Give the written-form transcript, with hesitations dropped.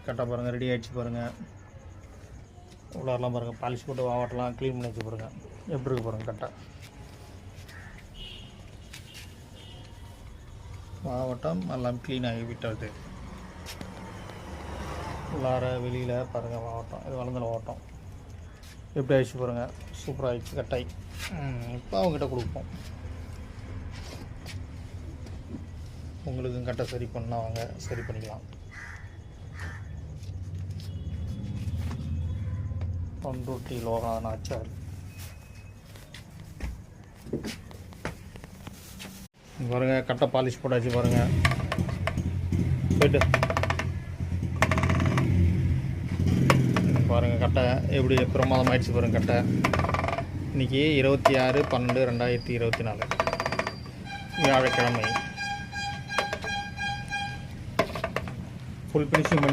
கரெக்டாக பாருங்கள், ரெடி ஆகிடுச்சு பாருங்கள். உள்ளாரெலாம் பாருங்கள், பாலிஷ் போட்டு வாவட்டெலாம் க்ளீன் பண்ணி வச்சு பாருங்கள். எப்படி இருக்கு பாருங்கள். கரெக்டாக மாவட்டம் எல்லாம் க்ளீன் ஆகி விட்டது. உள்ளார வெளியில் பாருங்கள் மாவட்டம், இது வளர்ந்துல மாவட்டம் எப்படி ஆகிடுச்சு பாருங்கள். சூப்பராக ஆகிடுச்சு கட்டாய். இப்போ அவங்ககிட்ட கொடுப்போம். உங்களுக்கும் கட்டை சரி பண்ணால் வாங்க, சரி பண்ணிக்கலாம். பண்ருட்டி லோகாநாச்சார் பாருங்கள். கட்டை பாலிஷ் போட்டாச்சு பாருங்கள். போய்ட்டு பாருங்கள் கட்டை எப்படி பிரமாதம் ஆயிடுச்சு பாருங்கள். கட்டை இன்றைக்கி 26/12/2024 வியாழக்கிழமை. ஃபுல் ஃபினிஷிங் பண்ணி